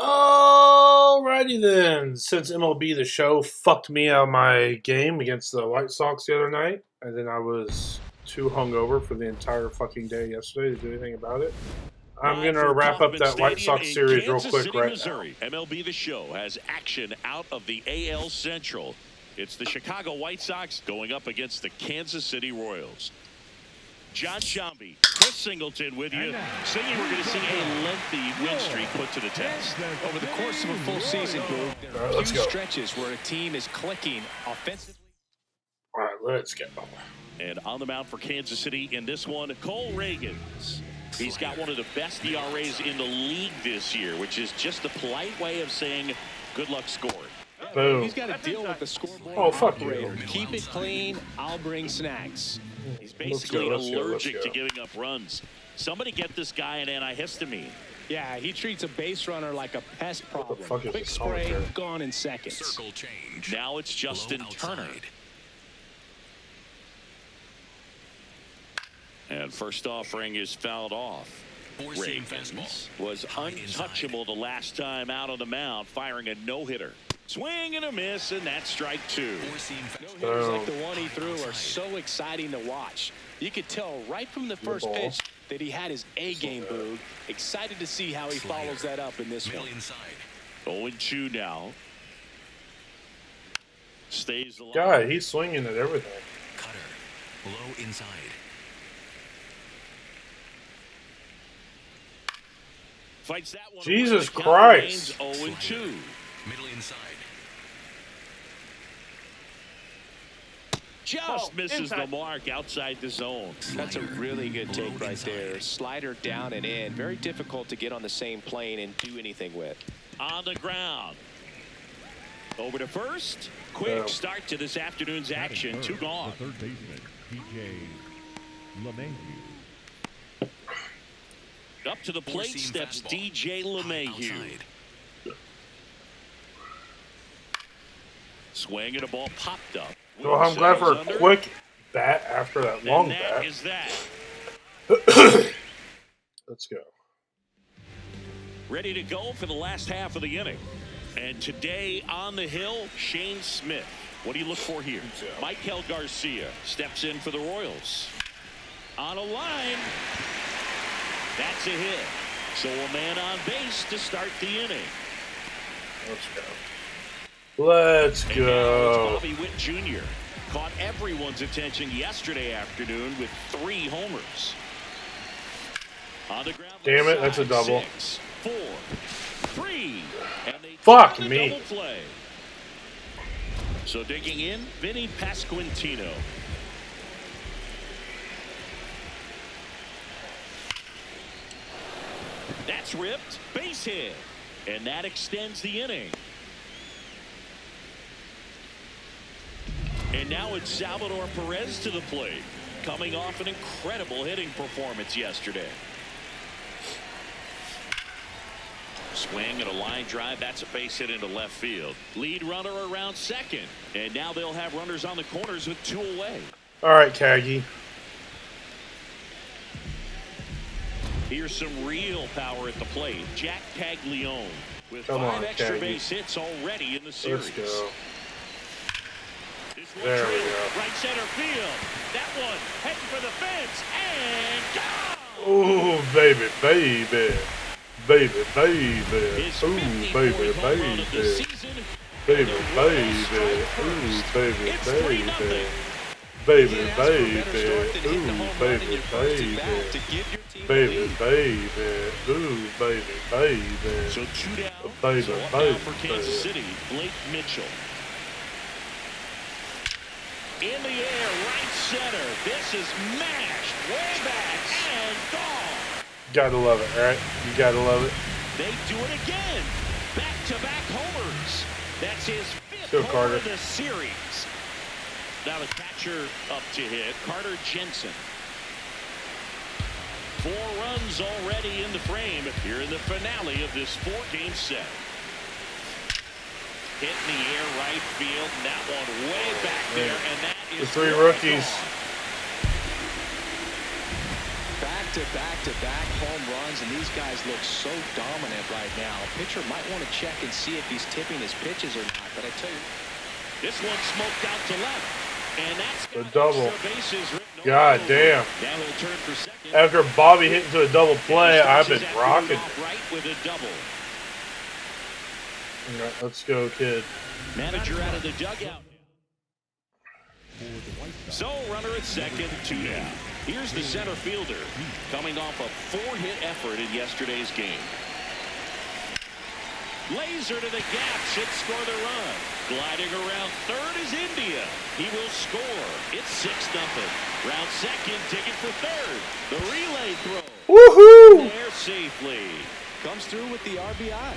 Alrighty then. Since MLB The Show fucked me out of my game against the White Sox the other night, and then I was too hungover for the entire fucking day yesterday to do anything about it, I'm going to wrap up that White Sox series real quick right now. MLB The Show has action out of the AL Central. It's the Chicago White Sox going up against the Kansas City Royals. John Shambi, Chris Singleton with you. Singing, we're going to see a lengthy win streak put to the test. Over the course of a full season, Boo, there are a few stretches where a team is clicking offensively. All right, let's go. And on the mound for Kansas City in this one, Cole Reagans. He's got one of the best ERAs in the league this year, which is just a polite way of saying good luck scoring. Boom. He's got to deal with the scoreboard. Oh, fuck you. Keep it clean. I'll bring snacks. He's basically allergic to giving up runs. Somebody get this guy an antihistamine. Yeah, he treats a base runner like a pest problem. Quick spray, gone in seconds. Circle change. Now it's Justin Turner. And first offering is fouled off. Reagans was untouchable the last time out on the mound, firing a no-hitter. Swing and a miss, and that's strike two. No-hitters like the one he threw are so exciting to watch. You could tell right from the first pitch that he had his A-game, Boog. Excited to see how he follows that up in this one. 0-2 now. Stays alive. God, he's swinging at everything. Cutter, low inside. Fights that one. Jesus Christ. 0-2. Middle inside. Just misses the mark outside the zone. That's a really good take right there. Slider down and in. Very difficult to get on the same plane and do anything with. On the ground. Over to first. Quick start to this afternoon's action. Two gone. Third baseman, DJ LeMahieu. Up to the plate steps DJ LeMahieu. Swing and a ball popped up. So I'm glad for a quick bat after that long bat. Is that. Let's go. Ready to go for the last half of the inning. And today on the hill, Shane Smith. What do you look for here? Michael Garcia steps in for the Royals. On a line. That's a hit. So a man on base to start the inning. Let's go. Let's go. Bobby Witt Jr. caught everyone's attention yesterday afternoon with 3 homers. On the ground. Damn it, that's a double. 6, 4, 3. And they fuck me. Double play. So digging in, Vinny Pasquantino. That's ripped. Base hit. And that extends the inning. And now it's Salvador Perez to the plate, coming off an incredible hitting performance yesterday. Swing and a line drive. That's a base hit into left field. Lead runner around second. And now they'll have runners on the corners with 2 away. All right, Caggy. Here's some real power at the plate. Jack Caglione with Come 5 on, extra Caggy. base hits already in the series. Let's go. There we go. Right center field. That one heading for the fence and gone. Oh, baby, baby. Baby, baby. His Ooh, 54th baby, home run of the baby. season. Baby, And the baby. Royals strike Ooh, first. baby, It's baby. 3-0. Baby, You can't ask for a better baby. start than hitting the Ooh, home run in baby, your first baby. at-bat to give your team the Baby, lead. baby. Ooh, baby, baby. So 2 down. Baby, So up baby, now for Kansas baby. City, Blake Mitchell. In the air, right center. This is mashed way back and gone. Gotta love it, right? You gotta love it. They do it again. Back-to-back homers. That's his 5th Go, homer Carter. of the series. Now the catcher up to hit, Carter Jensen. 4 runs already in the frame here in the finale of this 4-game set. Hit in the air, right field, and that one way back there, and that is The 3 rookies. Back back-to-back home runs, and these guys look so dominant right now. Pitcher might want to check and see if he's tipping his pitches or not, but I tell you. This one smoked out to left. And that's the double. bases God damn. Now he'll turn for second. After Bobby hit into a double play, I've been rocking. Right with a double. All right, let's go, kid. Manager out of the dugout. So, runner at second, 2 down. Here's the center fielder coming off a 4-hit effort in yesterday's game. Laser to the gap, should score the run. Gliding around third is India. He will score. It's 6-0. Round second, ticket for third. The relay throw. Woohoo! There safely. Comes through with the RBI.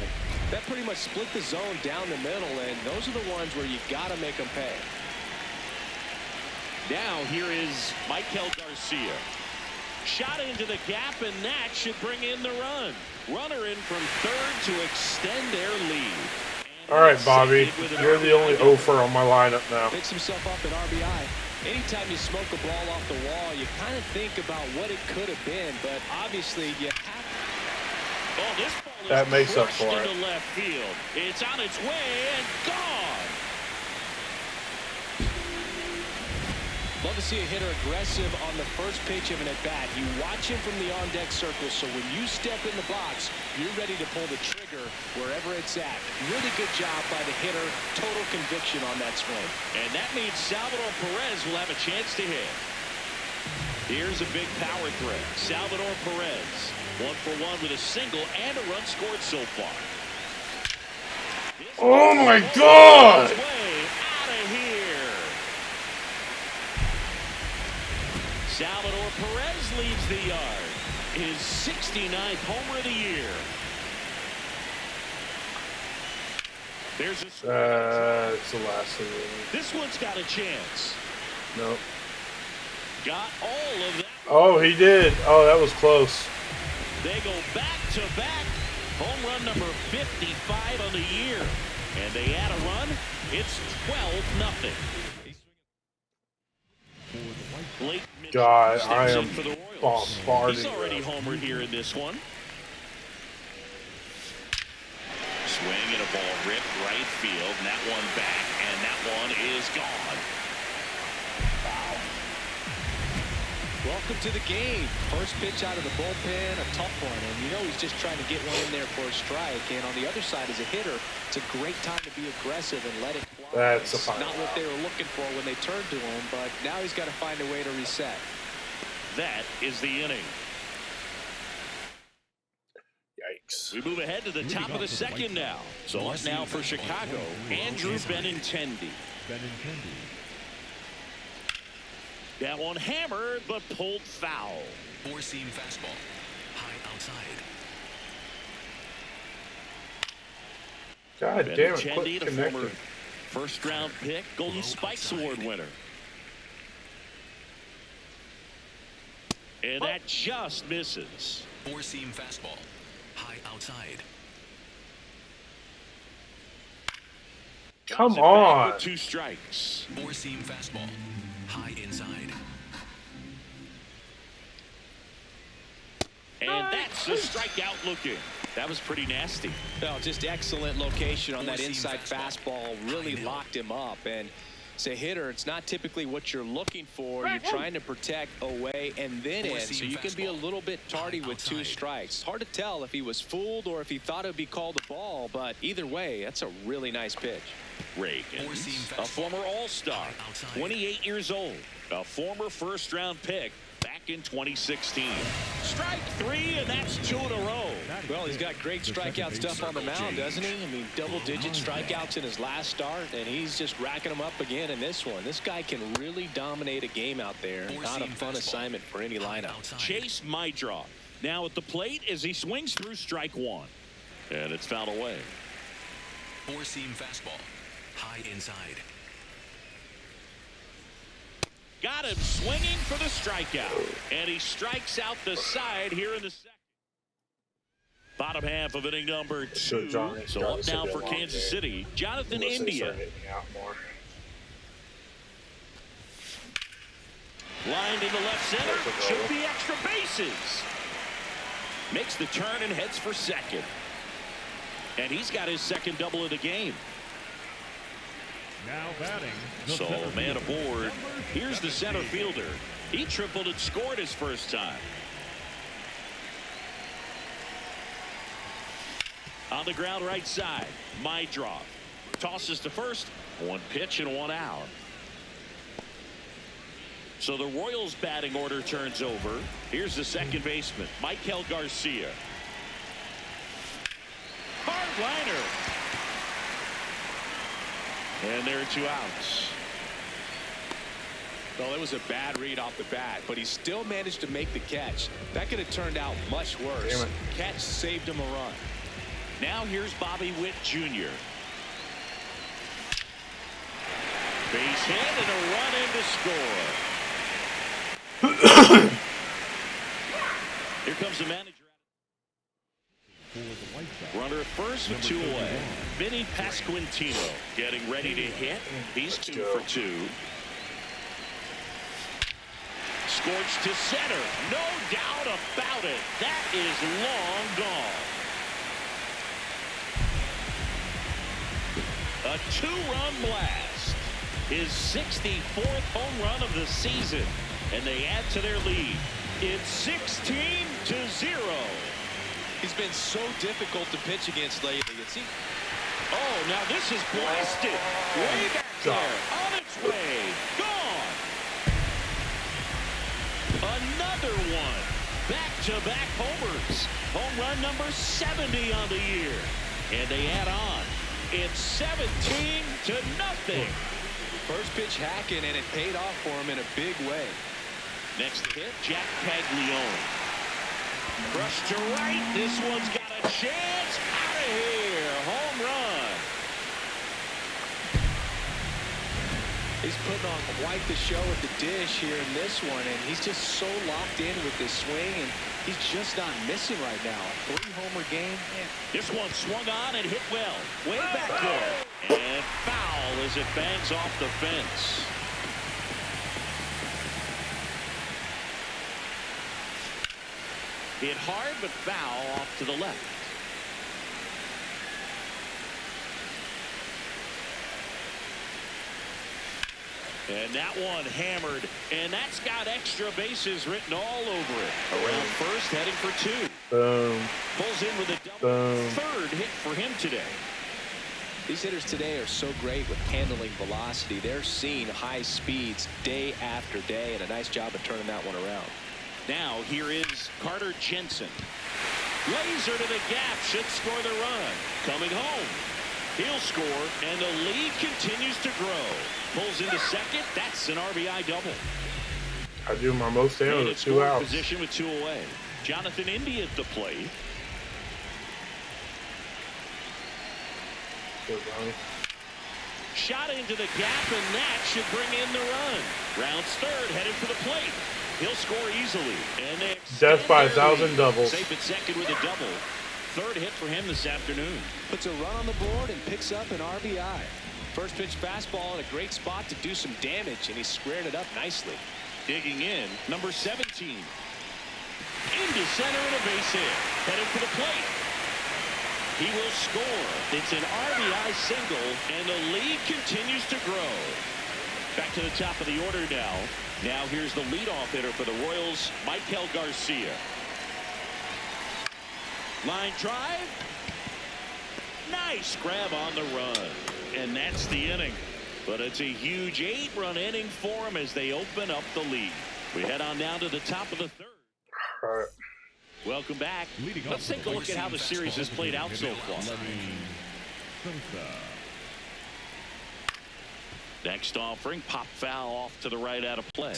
That pretty much split the zone down the middle, and those are the ones where you got to make them pay. Now here is Michael Garcia. Shot into the gap, and that should bring in the run. Runner in from third to extend their lead. All right, Bobby, you're the only offer on my lineup now. Picks himself up an RBI. Anytime you smoke a ball off the wall, you kind of think about what it could have been, but obviously you have. Oh, this ball is that makes up for into it. left field. It's on its way and gone. Love to see a hitter aggressive on the first pitch of an at-bat. You watch him from the on-deck circle, so when you step in the box, you're ready to pull the trigger wherever it's at. Really good job by the hitter. Total conviction on that swing. And that means Salvador Perez will have a chance to hit. Here's a big power threat. Salvador Perez, 1 for 1 with a single and a run scored so far. Oh my God! Way out of here. Salvador Perez leads the yard. His 69th homer of the year. There's a it's the last thing. This one's got a chance. Nope. Got all of that. Oh, he did. Oh, that was close. They go back to back. Home run number 55 on the year. And they add a run. It's 12-0. God, I am bombarded. He's already homered here in this one. Swing and a ball ripped right field, and that one back, and that one is gone. Wow. Welcome to the game. First pitch out of the bullpen, a tough one, and you know he's just trying to get one in there for a strike. And on the other side, as a hitter, it's a great time to be aggressive and let it fly. That's a fine. Not what they were looking for when they turned to him, but now he's got to find a way to reset. That is the inning. Yikes. We move ahead to the top of the second now. So up now for Chicago, Andrew Benintendi. That one hammered, but pulled foul. Four-seam fastball. High outside. God damn it. Benintendi, Quit the connecting. former first-round pick, Golden Spikes Award winner. And that just misses. Four-seam fastball. High outside. Come Comes it back on. with 2 strikes. Four-seam fastball. High inside. And that's the strikeout looking. That was pretty nasty. No, just excellent location on that Four-seam inside fastball. Really locked him up. And as a hitter, it's not typically what you're looking for. You're trying to protect away and then in. So you can be a little bit tardy with 2 strikes. Hard to tell if he was fooled or if he thought it would be called a ball. But either way, that's a really nice pitch. Reagan, Four-seam a fastball. former All-Star, Outside. 28 years old, a former first-round pick back in 2016. Strike 3, and that's 2 in a row. Well, he's got great strikeout stuff on the mound, doesn't he? I mean, double-digit strikeouts in his last start, and he's just racking them up again in this one. This guy can really dominate a game out there. Not a fun assignment for any lineup. Chase Mydroff now at the plate as he swings through strike 1. And it's fouled away. Four-seam fastball. High inside. Got him swinging for the strikeout. And he strikes out the side here in the second. Bottom half of inning number 2. So up now for Kansas City, Jonathan India. Lined into left center. Should be extra bases. Makes the turn and heads for second. And he's got his second double of the game. Now batting. So man aboard. Here's the center fielder. He tripled and scored his first time. On the ground right side. Mydroff tosses to first. One pitch and one out. So the Royals batting order turns over. Here's the second baseman, Michael Garcia. Hard liner. And there are 2 outs. Well, it was a bad read off the bat, but he still managed to make the catch. That could have turned out much worse. Catch saved him a run. Now here's Bobby Witt Jr. Base hit and a run in to score. Here comes the manager. Runner at first with 2 away. Vinny Pasquantino getting ready to hit. He's 2 for 2. Scorched to center. No doubt about it. That is long gone. A 2-run blast. His 64th home run of the season. And they add to their lead. It's 16-0. He's been so difficult to pitch against lately. Oh, now this is blasted. Way back there. On its way. Gone. Another one. Back-to-back homers. Home run number 70 on the year. And they add on. It's 17-0. First pitch hacking, and it paid off for him in a big way. Next hit, Jack Paglione. Brush to right. This one's got a chance. Out of here. Home run. He's putting on quite the show at the dish here in this one, and he's just so locked in with this swing, and he's just not missing right now. 3-homer game. Man. This one swung on and hit well. Way back there. And foul as it bangs off the fence. Hit hard, but foul off to the left. And that one hammered, and that's got extra bases written all over it. Around first, heading for 2. Boom. Pulls in with a double. Third hit for him today. These hitters today are so great with handling velocity. They're seeing high speeds day after day, and a nice job of turning that one around. Now here is Carter Jensen. Laser to the gap, should score the run. Coming home. He'll score, and the lead continues to grow. Pulls into second. That's an RBI double. I do my most damage with 2 outs. Position with 2 away. Jonathan India at the plate. Shot into the gap, and that should bring in the run. Rounds third, headed for the plate. He'll score easily. And they death by 1,000 doubles. Safe at second with a double. Third hit for him this afternoon. Puts a run on the board and picks up an RBI. First pitch fastball in a great spot to do some damage, and he squared it up nicely. Digging in, number 17. Into center and a base hit. Headed for the plate. He will score. It's an RBI single, and the lead continues to grow. Back to the top of the order now. Now here's the leadoff hitter for the Royals, Michael Garcia. Line drive. Nice grab on the run. And that's the inning. But it's a huge 8-run inning for them as they open up the lead. We head on down to the top of the third. All right. Welcome back. Let's take a look at how the series has played out so far. Next offering, pop foul off to the right out of play.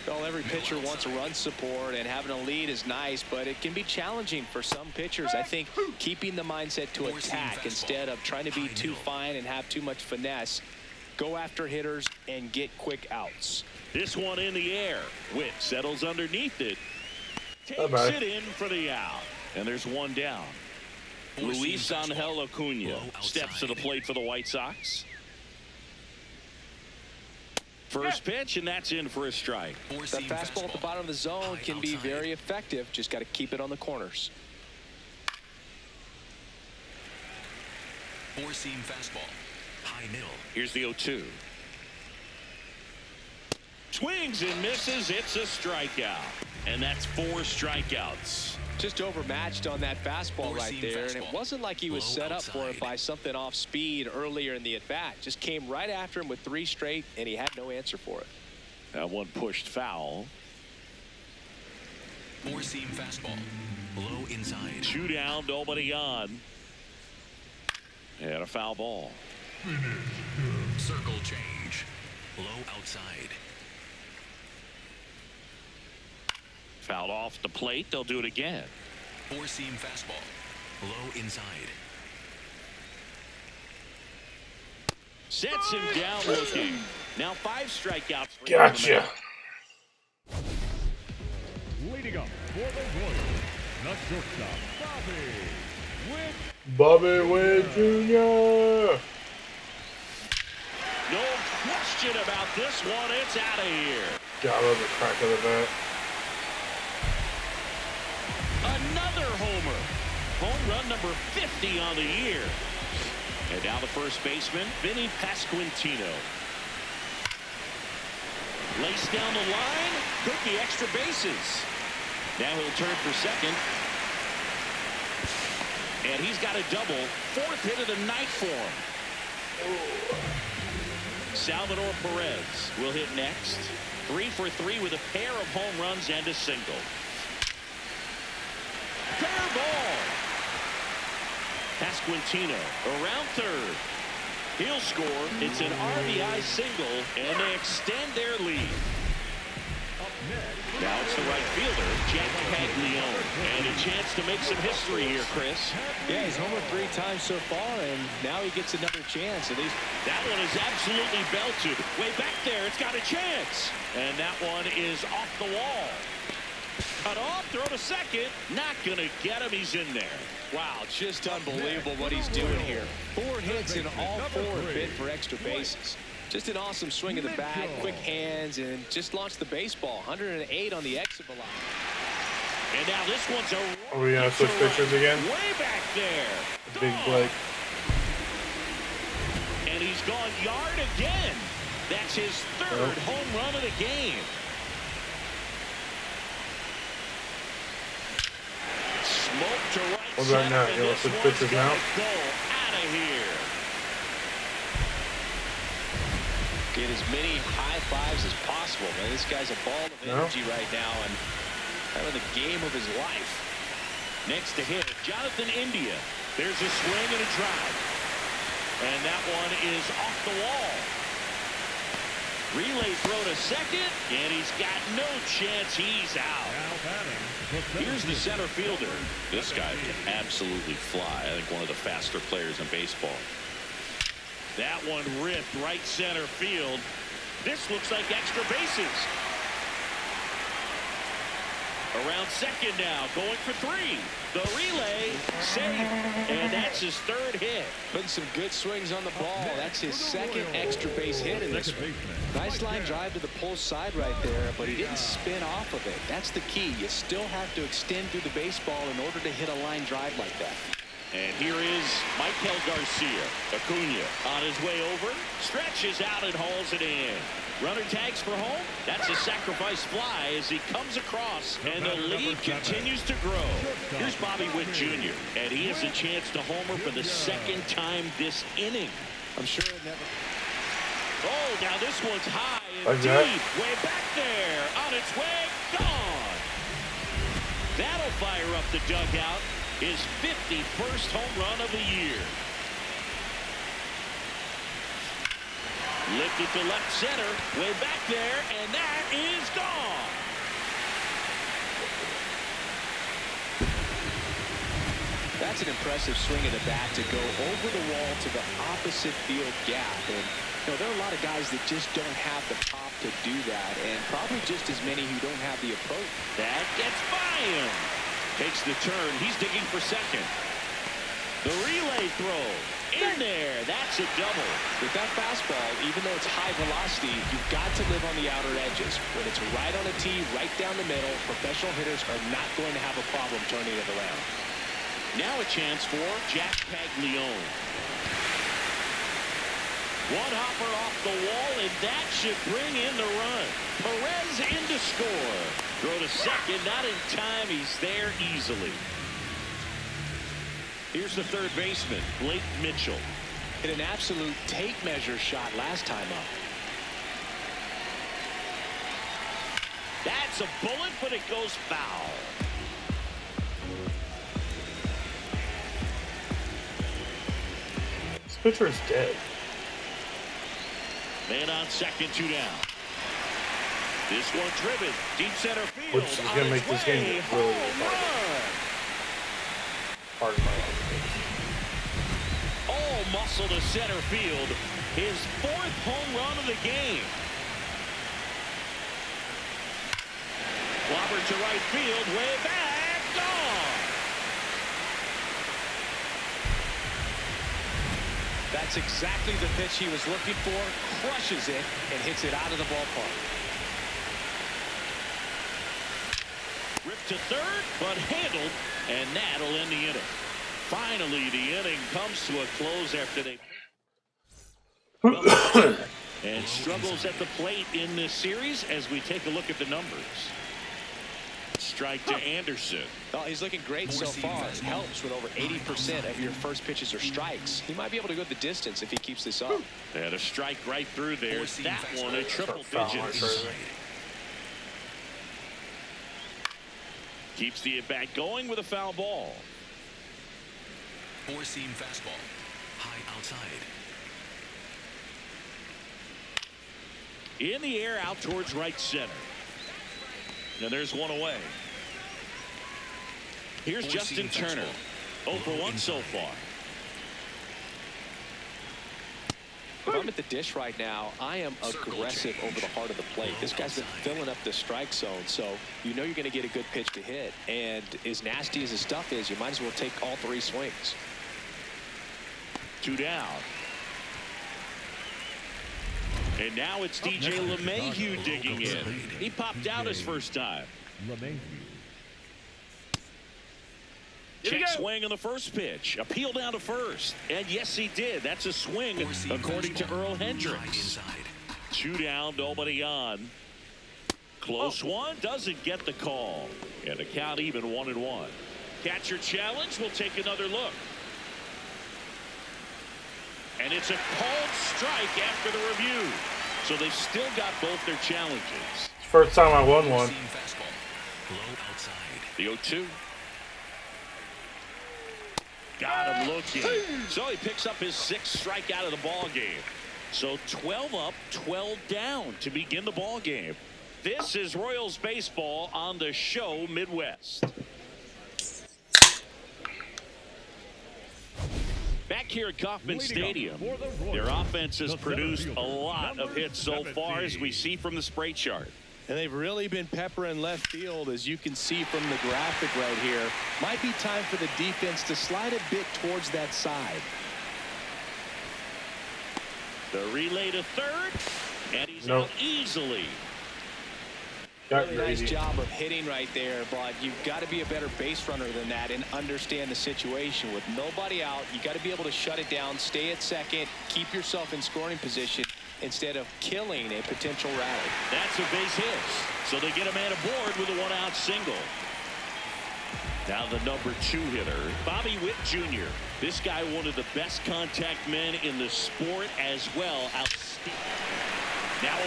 Well, every pitcher wants a run support, and having a lead is nice, but it can be challenging for some pitchers. I think keeping the mindset to attack instead of trying to be too fine and have too much finesse. Go after hitters and get quick outs. This one in the air. Witt settles underneath it. Takes it in for the out. And there's one down. Luis Angel Acuna steps to the plate for the White Sox. First pitch, and that's in for a strike. That fastball at the bottom of the zone can be very effective. Just got to keep it on the corners. Four-seam fastball. High middle. Here's the 0-2. Swings and misses. It's a strikeout. And that's 4 strikeouts. Just overmatched on that fastball right there. And it wasn't like he was set up for it by something off speed earlier in the at-bat. Just came right after him with 3 straight, and he had no answer for it. That one pushed foul. Four-seam fastball. Low inside. 2 down, nobody on. And a foul ball. Circle change. Low outside. Fouled off the plate. They'll do it again. Four-seam fastball. Low inside. Sets him down looking. Now 5 strikeouts. For Gotcha. Leading up for the Royals, the shortstop, Bobby Witt Jr. No question about this one. It's out of here. God, I love the crack of the bat. Another homer. Home run number 50 on the year. And now the first baseman, Vinny Pasquantino. Lays down the line. Could be extra bases. Now he'll turn for second. And he's got a double. 4th hit of the night for him. Salvador Perez will hit next. 3 for 3 with a pair of home runs and a single. Fair ball. Pasquantino around third. He'll score. It's an RBI single, and they extend their lead. Now it's the right fielder, Jack Caglione, and a chance to make some history here, Chris. Yeah, he's homered 3 times so far, and now he gets another chance. At least that one is absolutely belted. Way back there, it's got a chance. And that one is off the wall. Cut off, throw to second. Not going to get him. He's in there. wow, just unbelievable what he's doing here. 4 hits and all 4 have been for extra bases. Just an awesome swing of the bat, quick hands, and just launched the baseball. 108 on the exit velocity. And now this one's a... Are we going to switch pitchers again? Way back there. Big Blake. And he's gone yard again. That's his 3rd home run of the game. Smoke to right What about now? center, You want to switch pitchers now? Go out of here. Get as many high fives as possible, man. This guy's a ball of energy right now and having the game of his life. Next to hit, Jonathan India. There's a swing and a drive. And that one is off the wall. Relay throw to second, and he's got no chance. He's out. Here's the center fielder. This guy can absolutely fly. I think one of the faster players in baseball. That one ripped right center field. This looks like extra bases. Around second now, going for 3. The relay, safe, and that's his 3rd hit. Putting some good swings on the ball. That's his 2nd extra base hit in this one. Nice line drive to the pull side right there, but he didn't spin off of it. That's the key. You still have to extend through the baseball in order to hit a line drive like that. And here is Michael Garcia. Acuna on his way over, stretches out and hauls it in. Runner tags for home. That's a sacrifice fly as he comes across, and the lead continues to grow. Here's Bobby Witt Jr., and he has a chance to homer for the 2nd time this inning. I'm sure it never... Oh, now this one's high and Like deep. that. Way back there. On its way. Gone. That'll fire up the dugout. His 51st home run of the year. Lifted to left center. Way back there. And that is gone. That's an impressive swing of the bat to go over the wall to the opposite field gap. And you know, there are a lot of guys that just don't have the pop to do that, and probably just as many who don't have the approach. That gets by him. Takes the turn. He's digging for second. The relay throw. In in there. That's a double. With that fastball, even though it's high velocity, you've got to live on the outer edges. When it's right on a tee, right down the middle, professional hitters are not going to have a problem turning it around. Now a chance for Jack Paglione. One hopper off the wall, and that should bring in the run. Perez in to score. Throw to second, not in time. He's there easily. Here's the third baseman, Blake Mitchell. Hit an absolute tape measure shot last time up. That's a bullet, but it goes foul. This pitcher is dead. Man on second, 2 down. This one driven, deep center field. Which is going to make this game really hard. All muscle to center field. His 4th home run of the game. Clobber to right field, way back, gone. That's exactly the pitch he was looking for. Crushes it and hits it out of the ballpark. Ripped to third, but handled, and that'll end the inning. Finally, the inning comes to a close after they and struggles at the plate in this series as we take a look at the numbers. Strike to Anderson. Well, he's looking great so far. It helps when over 80% of your first pitches are strikes. He might be able to go the distance if he keeps this up. And a strike right through there. That one a triple digits. Keeps the at-bat going with a foul ball. 4-seam fastball. High outside. In the air, out towards right center. And there's one away. Here's Justin Turner. 0 for 1 so far. If I'm at the dish right now, I am aggressive over the heart of the plate. This guy's been filling up the strike zone, so you know you're going to get a good pitch to hit. And as nasty as his stuff is, you might as well take all 3 swings. 2 down. And now it's DJ LeMahieu digging in. He popped out his first time. Check swing on the first pitch. Appeal down to first. And yes, he did. That's a swing, according to Earl Hendricks. 2 down, nobody on. Close one, doesn't get the call. And the count even 1-1. Catcher challenge, we'll take another look. And it's a called strike after the review. So they've still got both their challenges. First time I won one. The 0-2. Got him looking. So he picks up his 6th strikeout of the ball game. So 12 up, 12 down to begin the ball game. This is Royals baseball on the show Midwest. Back here at Kauffman Stadium, their offense has produced a lot of hits so far, as we see from the spray chart. And they've really been peppering left field, as you can see from the graphic right here. Might be time for the defense to slide a bit towards that side. The relay to third, and he's out easily. Really nice job of hitting right there, but you've got to be a better base runner than that and understand the situation. With nobody out, you got to be able to shut it down, stay at second, keep yourself in scoring position instead of killing a potential rally. That's a base hit, so they get a man aboard with a 1-out single. Now the number 2 hitter, Bobby Witt Jr. This guy, one of the best contact men in the sport as well. Outstanding. Now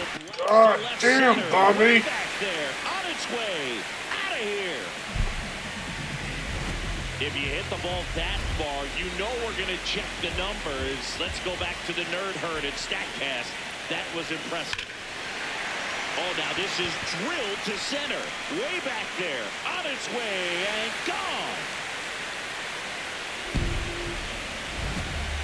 damn, Bobby. Back there, on its way, out of here. If you hit the ball that far, you know we're going to check the numbers. Let's go back to the nerd herd and StatCast. That was impressive. Oh, now this is drilled to center. Way back there, on its way, and gone.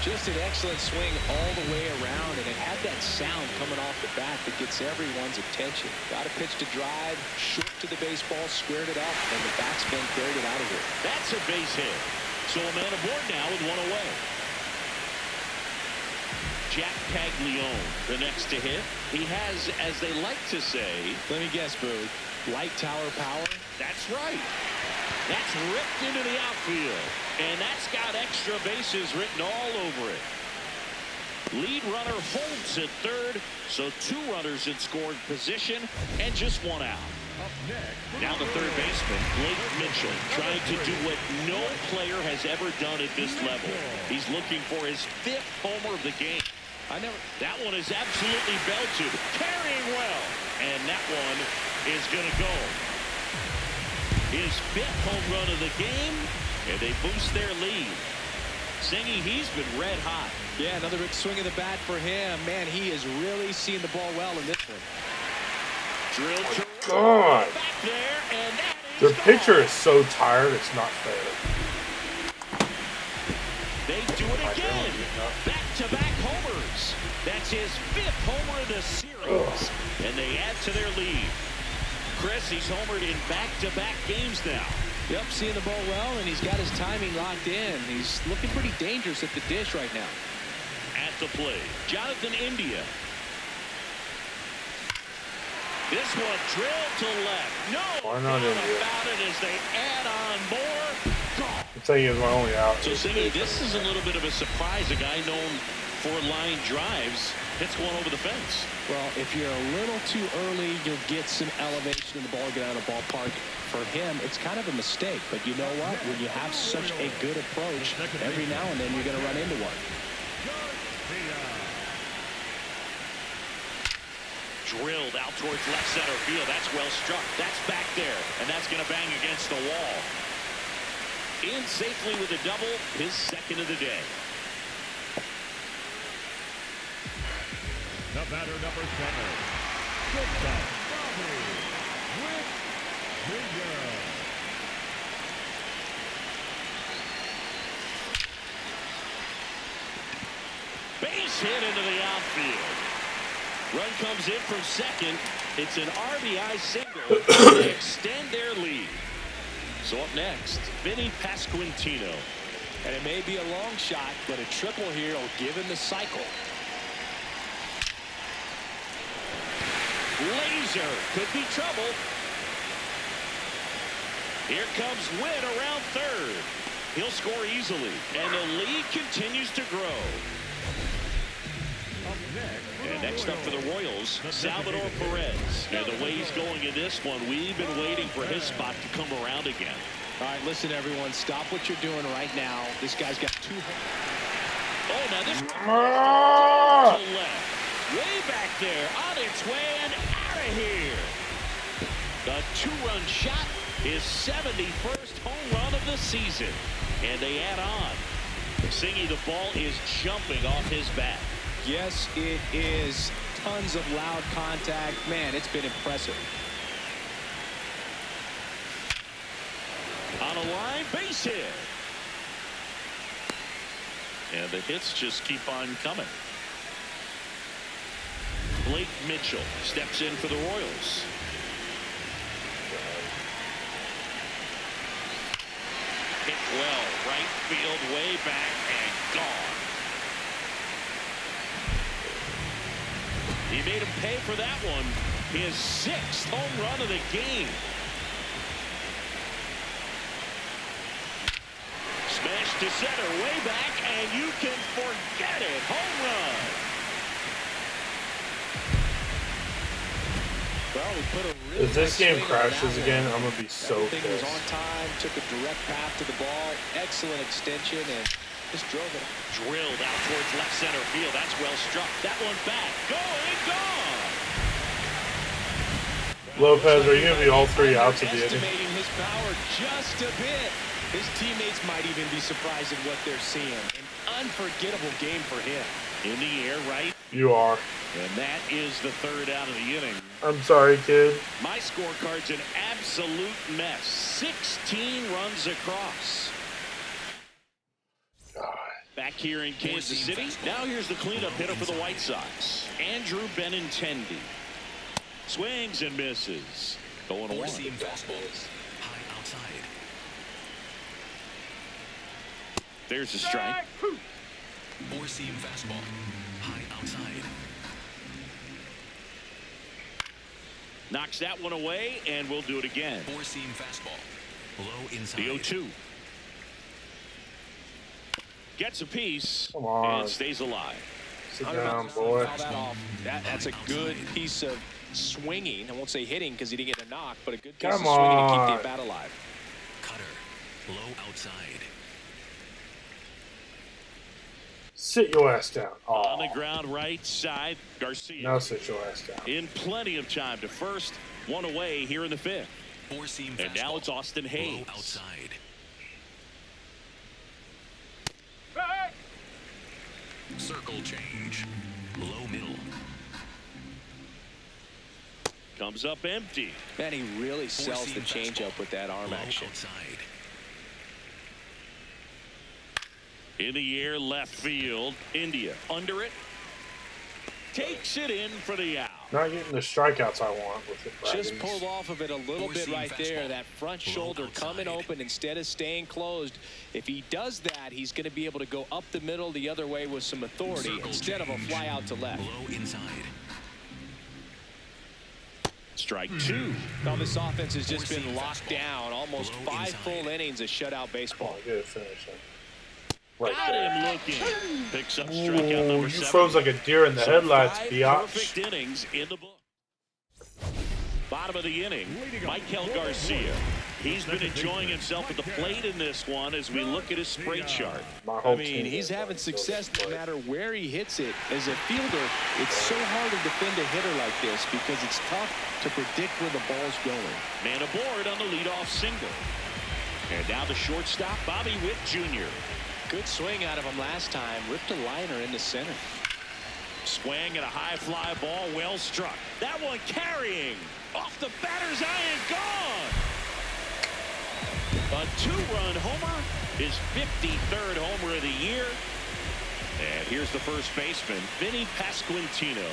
Just an excellent swing all the way around, and it had that sound coming off the bat that gets everyone's attention. Got a pitch to drive, short to the baseball, squared it up, and the batsman carried it out of here. That's a base hit. So a man aboard now with 1 away. Jack Caglione, the next to hit. He has, as they like to say, let me guess, Boo, light tower power? That's right. That's ripped into the outfield. And that's got extra bases written all over it. Lead runner holds at third, so 2 runners in scoring position and just 1 out. Now the third baseman, Blake Mitchell, trying to do what no player has ever done at this level. He's looking for his 5th homer of the game. That one is absolutely belted, carrying well, and that one is going to go. His 5th home run of the game, and they boost their lead. Singy, he's been red hot. Yeah, another big swing of the bat for him. Man, he is really seeing the ball well in this one. Drilled to God. back there, and that is Their gone. pitcher is so tired, it's not fair. They do it again. Back-to-back homers. That's his 5th homer of the series. And they add to their lead. Chris, he's homered in back-to-back games now. Yep, seeing the ball well, and he's got his timing locked in. He's looking pretty dangerous at the dish right now. At the plate, Jonathan India. This one drilled to left. No Why not doubt India? about it as they add on more. Gone. I'm telling you, it's my only out. So, Singy, this is a little bit of a surprise. A guy known for line drives hits one over the fence. Well, if you're a little too early, you'll get some elevation in the ball, get out of the ballpark. For him, it's kind of a mistake. But you know what? When you have such a good approach, every now and then you're going to run into one. Drilled out towards left center field. That's well struck. That's back there. And that's going to bang against the wall. In safely with a double, his 2nd of the day. The batter, number 7. ChiSox with Virginia. Base hit into the outfield. Run comes in from second. It's an RBI single. They extend their lead. So up next, Vinny Pasquantino. And it may be a long shot, but a triple here will give him the cycle. Laser could be trouble. Here comes Witt around third. He'll score easily, and the lead continues to grow. And next up for the Royals, Salvador Perez. And the way he's going in this one, we've been waiting for his spot to come around again. All right, listen, everyone. Stop what you're doing right now. This guy's got 2. Oh, now this Ah! to left. Way back there, on its way and out of here. The 2-run shot, his 71st home run of the season. And they add on. Singy, the ball is jumping off his bat. Yes, it is. Tons of loud contact. Man, it's been impressive. On a line, base hit. And the hits just keep on coming. Blake Mitchell steps in for the Royals. Hit well, right field, way back, and gone. He made him pay for that one. His 6th home run of the game. Smash to center, way back, and you can forget it. Home run. Well, we put a really If this nice game swing on crashes that again, one. I'm gonna be so Everything was pissed. on time, took a direct path to the ball, excellent extension, and just drove it. Drilled out towards left center field. That's well struck. That one back. Going, gone. Lopez, are you gonna be all 3 outs at the end? Estimating his power just a bit. His teammates might even be surprised at what they're seeing. An unforgettable game for him. In the air, right? You are. And that is the 3rd out of the inning. I'm sorry, kid. My scorecard's an absolute mess. 16 runs across. God. Back here in Kansas City. Now here's the cleanup hitter for the White Sox. Andrew Benintendi. Swings and misses. 0-1. Seam fastballs. High outside. There's a strike. Four-seam fastball. High outside. Knocks that one away, and we'll do it again. Four-seam fastball. Low inside. The 0-2. Gets a piece Come on. and stays alive. Sit down, boy. That's a good piece of swinging. I won't say hitting because he didn't get a knock, but a good piece Come of swinging to on. keep the bat alive. Cutter. Low outside. Sit your ass down. On the Oh, ground right side, Garcia. now sit your ass down. In plenty of time to first, one away here in the fifth. Four-seam fastball. And now it's Austin Hayes. Low outside. Circle change. Low middle. Comes up empty. Man, he really sells the Four-seam changeup fastball. with that arm Low action. outside. In the air, left field. India under it. Takes it in for the out. Not getting the strikeouts I want with it. Just Braggins. pulled off of it a little bit Four-seam right there. fastball. That front Low shoulder coming outside. open instead of staying closed. If he does that, he's going to be able to go up the middle the other way with some authority Circle instead of a change. fly out to left. Low inside. Strike two. Now this offense has just been Four-seam locked fastball. down. Almost Low 5 inside. full innings of shutout baseball. Oh, good finishing. Right Got there. him looking. Picks up strikeout Ooh, number you 7. froze like a deer in the So headlights, 5 biatch. perfect innings in the book. Bottom of the inning, Michael Garcia. He's been enjoying himself at the plate in this one as we look at his spray chart. My I whole mean, team he's is having like success so no matter where he hits it. As a fielder, it's so hard to defend a hitter like this because it's tough to predict where the ball's going. Man aboard on the leadoff single. And now the shortstop, Bobby Witt Jr. Good swing out of him last time. Ripped a liner into center. Swing at a high fly ball, well struck. That one carrying off the batter's iron, gone. A 2-run homer, his 53rd homer of the year. And here's the first baseman, Vinny Pasquantino.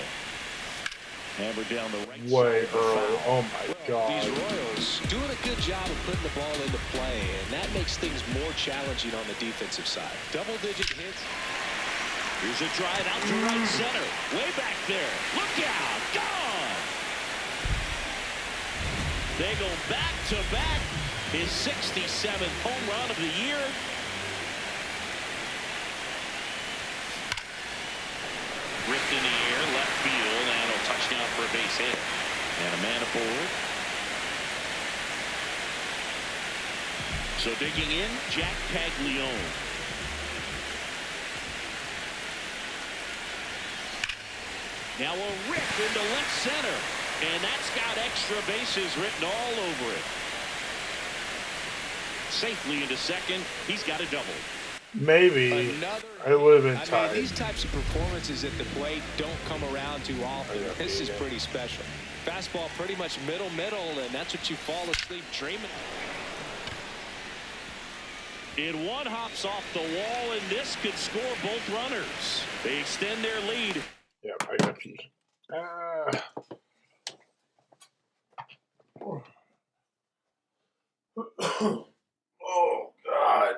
Hammered down the right way side. early. Oh my These god. Royals doing a good job of putting the ball into play, and that makes things more challenging on the defensive side. Double-digit hits. Here's a drive out to right center. Way back there. Look out. Gone. They go back-to-back. His 67th home run of the year. Ripped in the air, left field, and a touchdown for a base hit. And a man aboard. So digging in, Jack Paglione. Now a rip into left center. And that's got extra bases written all over it. Safely into second. He's got a double. Maybe Another it would have been I tied. mean, these types of performances at the plate don't come around too often. This is pretty special. Fastball pretty much middle, and that's what you fall asleep dreaming. And one hops off the wall, and this could score both runners. They extend their lead. Yeah, I gotta pee. Oh god.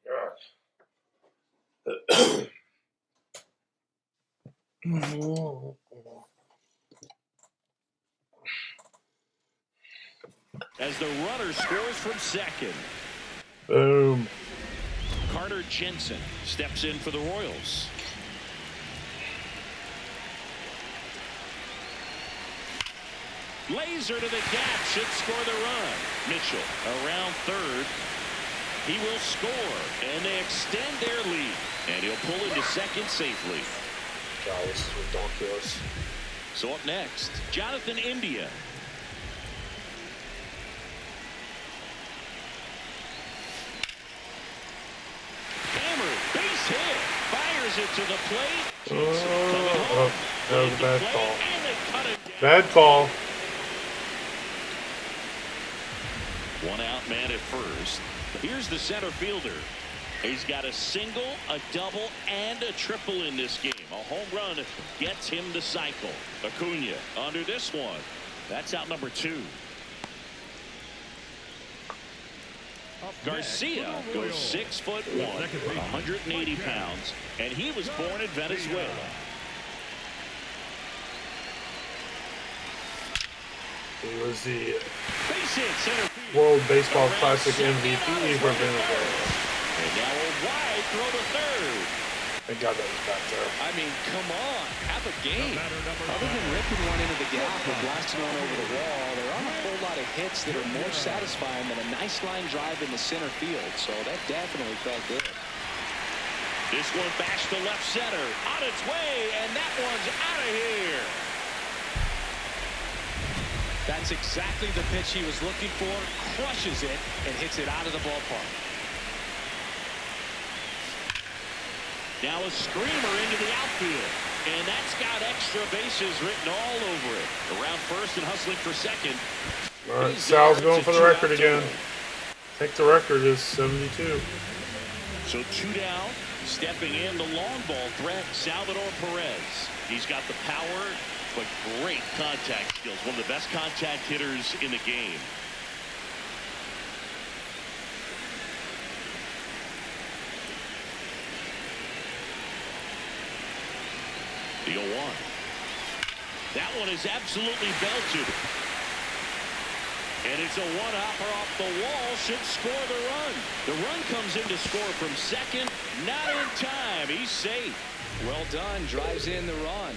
God. As the runner scores from second. Boom. Carter Jensen steps in for the Royals. Laser to the gap, should score the run. Mitchell around third. He will score, and they extend their lead. And he'll pull into second safely. God, this is ridiculous. So up next, Jonathan India. Hammered, base hit, fires it to the plate. That was a bad call. Bad call. One out man at first. Here's the center fielder. He's got a single, a double, and a triple in this game. A home run gets him the cycle. Acuna under this one. That's out number 2. Garcia goes 6'1", 180 pounds, and he was born in Venezuela. He was the Base hit, center field. World Baseball Classic MVP for Venezuela. And now a wide throw to third. Thank God that was back there. I mean, come on, have a game. Other than ripping one into the gap or blasting one over the wall, there aren't a whole lot of hits that are more satisfying than a nice line drive in the center field. So that definitely felt good. This one bashed to left center, on its way, and that one's out of here. That's exactly the pitch he was looking for. Crushes it and hits it out of the ballpark. Now a screamer into the outfield, and that's got extra bases written all over it. Around first and hustling for second. All right, Sal's going for the record again. I think the record is 72. So 2 down, stepping in the long ball threat, Salvador Perez. He's got the power, but great contact skills. One of the best contact hitters in the game. The 0-1. That one is absolutely belted. And it's a one-hopper off the wall. Should score the run. The run comes in to score from second. Not in time. He's safe. Well done. Drives in the run.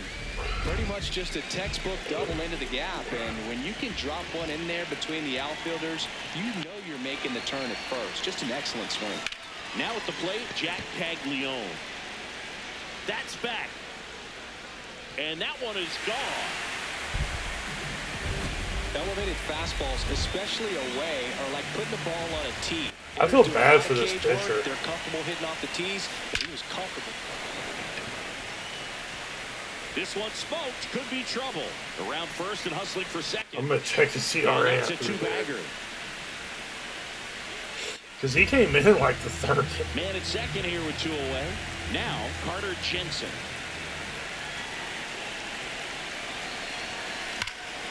Pretty much just a textbook double into the gap. And when you can drop one in there between the outfielders, you know you're making the turn at first. Just an excellent swing. Now at the plate, Jack Caglione. That's back. And that one is gone. Elevated fastballs, especially away, are like putting the ball on a tee. I feel bad for this pitcher. They're comfortable hitting off the tees, but he was comfortable. This one smoked. Could be trouble. Around first and hustling for second. I'm going to check the CRA That's a after two-bagger. because he came in like the third. Man at second here with 2 away. Now, Carter Jensen.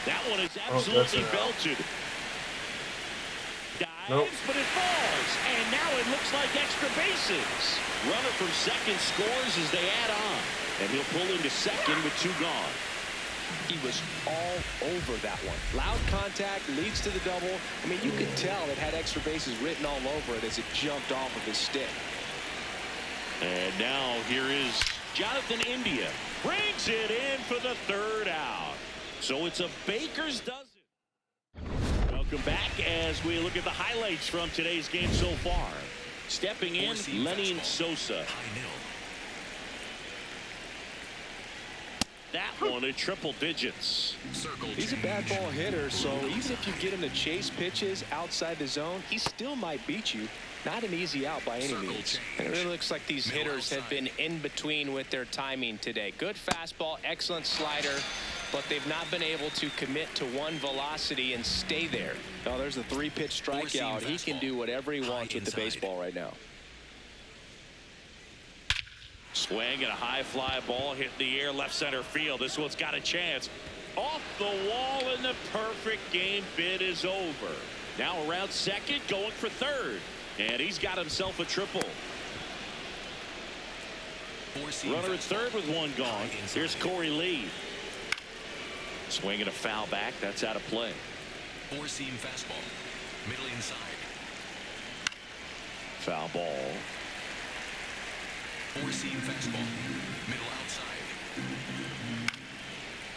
That one is absolutely belted. Dives, but it falls. And now it looks like extra bases. Runner from second scores as they add on. And he'll pull into second with 2 gone. He was all over that one. Loud contact, leads to the double. I mean, you could tell it had extra bases written all over it as it jumped off of his stick. And now here is Jonathan India. Brings it in for the 3rd out. So it's a baker's dozen. Welcome back as we look at the highlights from today's game so far. Stepping in, Lenny Sosa. That one at triple digits. He's a bad ball hitter, so even if you get him to chase pitches outside the zone, he still might beat you. Not an easy out by any means. And it really looks like these hitters have been in between with their timing today. Good fastball, excellent slider, but they've not been able to commit to one velocity and stay there. Now there's a 3-pitch strikeout. He can do whatever he wants with the baseball right now. Swing and a high fly ball hit the air left center field. This one's got a chance. Off the wall, and the perfect game bid is over. Now around second, going for third. And he's got himself a triple. Runner at third with one gone. Here's Corey Lee. Swinging a foul back. That's out of play. Four-seam fastball. Middle inside. Foul ball. Four-seam fastball. Middle outside.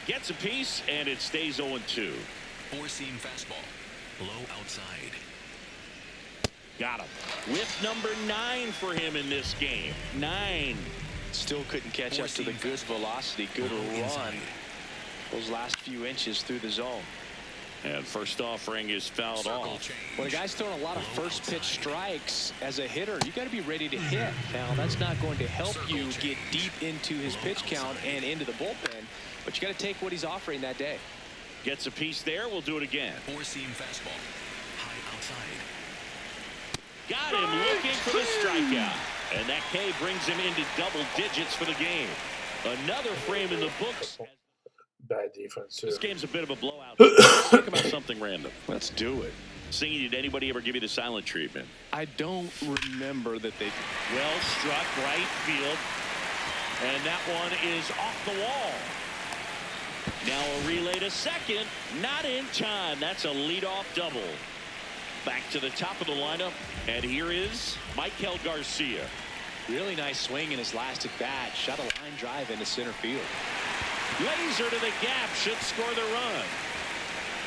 Gets a piece, and it stays 0-2. Four-seam fastball. Low outside. Got him. Whiff number 9 for him in this game. 9. Still couldn't catch up to the good velocity, good run. Those last few inches through the zone. And first offering is fouled off. Well, the guy's throwing a lot of first pitch strikes. As a hitter, you got to be ready to hit. Now, that's not going to help you get deep into his pitch count and into the bullpen, but you got to take what he's offering that day. Gets a piece there. We'll do it again. Four-seam fastball. High outside. Got him looking for the strikeout. And that K brings him into double digits for the game. Another frame in the books. Bad defense, too. This game's a bit of a blowout. Let's talk about something random. Let's do it. Singing, did anybody ever give you the silent treatment? I don't remember that they... Well struck right field. And that one is off the wall. Now a relay to second. Not in time. That's a leadoff double. Back to the top of the lineup. And here is Michael Garcia. Really nice swing in his last at bat. Shot a line drive into center field. Laser to the gap should score the run.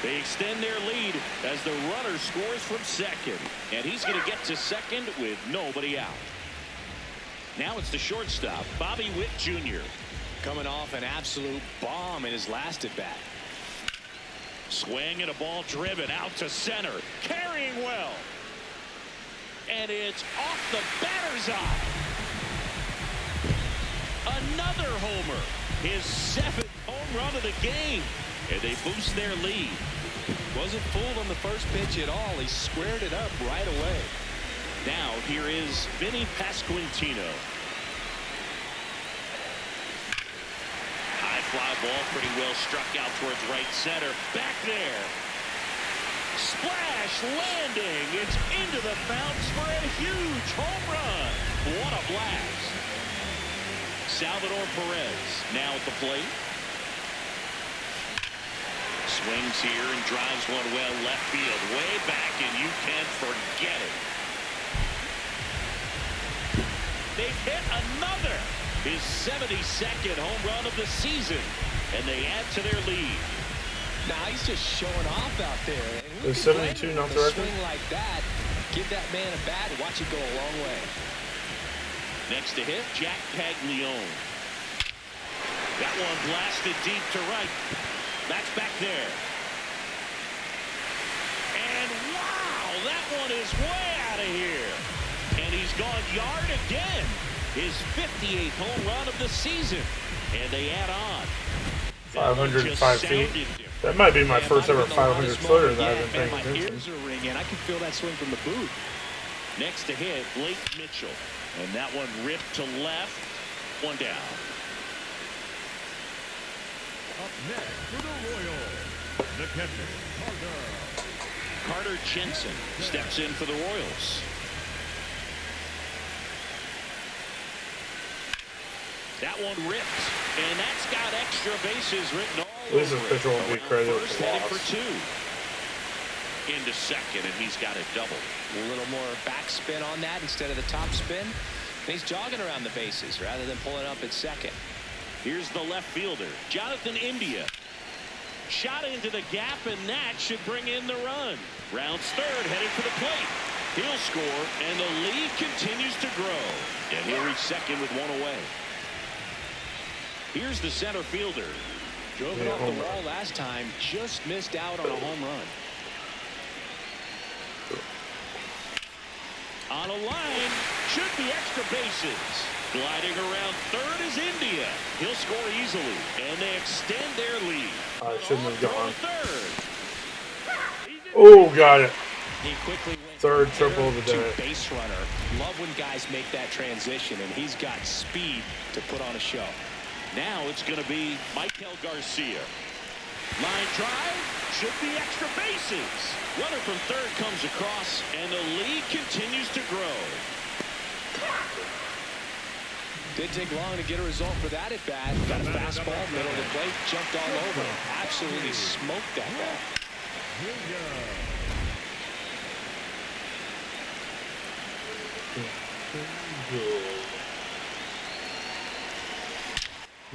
They extend their lead as the runner scores from second. And he's going to get to second with nobody out. Now it's the shortstop, Bobby Witt Jr. Coming off an absolute bomb in his last at bat. Swing and a ball driven out to center. Carrying well. And it's off the batter's eye. Another homer. His 7th home run of the game. And they boost their lead. Wasn't fooled on the first pitch at all. He squared it up right away. Now here is Vinny Pasquantino. High fly ball, pretty well struck out towards right center. Back there. Splash landing. It's into the bounce for a huge home run. What a blast. Salvador Perez now at the plate. Swings here and drives one well left field. Way back, and you can forget it. They've hit another. His 72nd home run of the season. And they add to their lead. Now he's just showing off out there. Is 72 not the record? Swing like that, give that man a bat and watch it go a long way. Next to hit, Jack Caglione. That one blasted deep to right. That's back there. And wow, that one is way out of here. And he's gone yard again. His 58th home run of the season. And they add on. 505 feet. That might be my first ever 500 footer that I've been My paying ears attention. are ringing. I can feel that swing from the booth. Next to hit, Blake Mitchell. And that one ripped to left. One down. Up next for the Royals, the catcher, Carter Jensen steps in for the Royals. That one ripped, and that's got extra bases written all This over pitcher won't be credited First with headed loss. for 2. Into second, and he's got a double. A little more backspin on that instead of the top spin. And he's jogging around the bases rather than pulling up at second. Here's the left fielder, Jonathan India. Shot into the gap, and that should bring in the run. Rounds third, headed for the plate. He'll score, and the lead continues to grow. And he'll reach second with one away. Here's the center fielder. Drove it off the wall last time, just missed out on a home run. On a line, should be extra bases. Gliding around third is India. He'll score easily, and they extend their lead. I shouldn't have gone. Third. Oh, got it. He quickly went Third triple of the day. to base runner. Love when guys make that transition, and he's got speed to put on a show. Now it's going to be Michael Garcia. Line drive, should be extra bases. Runner from third comes across, and the lead continues to grow. Didn't take long to get a result for that at bat. Got a fastball, middle of the plate, jumped all over it. Absolutely smoked that ball.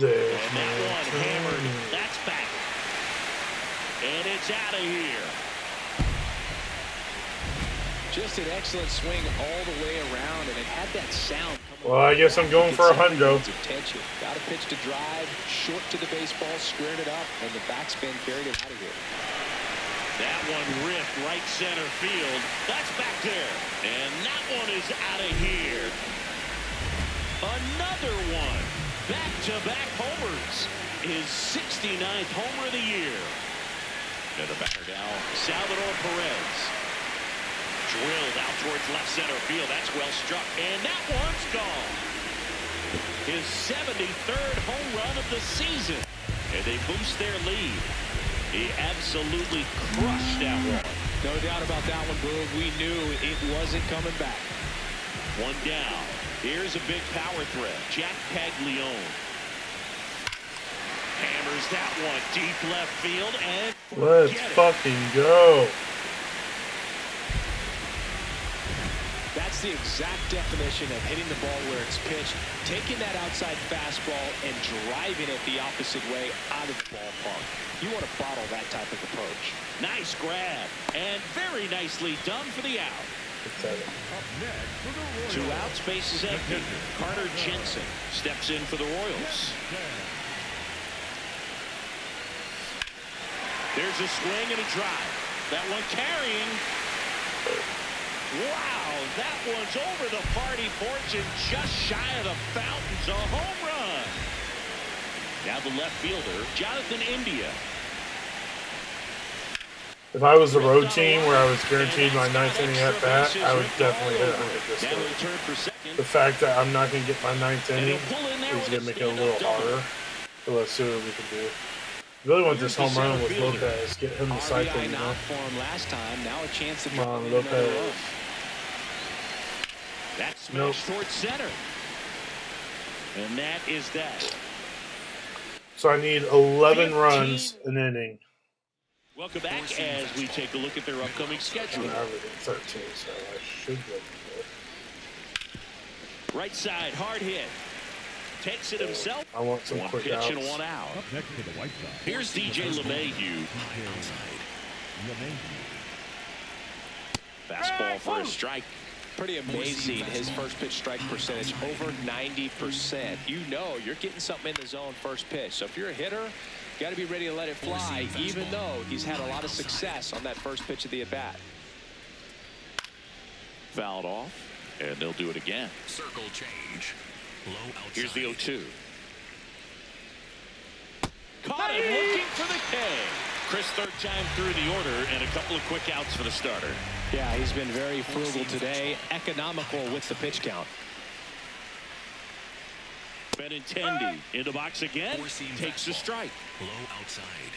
And that one hammered. That's back. And it's out of here. Just an excellent swing all the way around, and it had that sound. Well, I guess I'm going for a hundo. Got a pitch to drive, short to the baseball, squared it up, and the backspin carried it out of here. That one ripped right center field. That's back there. And that one is out of here. Another one. Back-to-back homers. His 69th homer of the year. And the batter now, Salvador Perez. Drilled out towards left center field. That's well struck. And that one's gone. His 73rd home run of the season. And they boost their lead. He absolutely crushed that one. No doubt about that one, Boog. We knew it wasn't coming back. One down. Here's a big power threat. Jack Caglione. Hammers that one deep left field and let's fucking go. That's the exact definition of hitting the ball where it's pitched, taking that outside fastball and driving it the opposite way out of the ballpark. You want to bottle that type of approach. Nice grab and very nicely done for the out. Two outs, base is empty. Carter Jensen steps in for the Royals. There's a swing and a drive. That one carrying. Wow, that one's over the party porch and just shy of the fountains. A home run. Now the left fielder, Jonathan India. If I was the road team where I was guaranteed my ninth inning at bat, I would definitely hit it this way. The fact that I'm not going to get my ninth inning is going to make it a little harder. So let's see what we can do. Really want this home run with Lopez. Get him the cycle, you know. Last time, now a chance to come on, Lopez. That's smashed towards center. And that is that. So I need 11 runs an inning. Welcome back as we take a look at their upcoming schedule. I'm averaging 13, so I should get it. Right side, hard hit. Takes it himself. I want some quick outs. One pitch and one out. Here's DJ LeMahieu. Fastball for a strike. Pretty amazing, his first pitch strike percentage, over 90%. You know you're getting something in the zone first pitch. So if you're a hitter, got to be ready to let it fly, even though he's had a lot of success on that first pitch of the at-bat. Fouled off, and they'll do it again. Circle change. Low outside. Here's the 0-2. Caught it, looking for the K. Chris, third time through the order, and a couple of quick outs for the starter. Yeah, he's been very frugal today, economical with the pitch count. Benintendi in the box again, takes a strike. Low outside.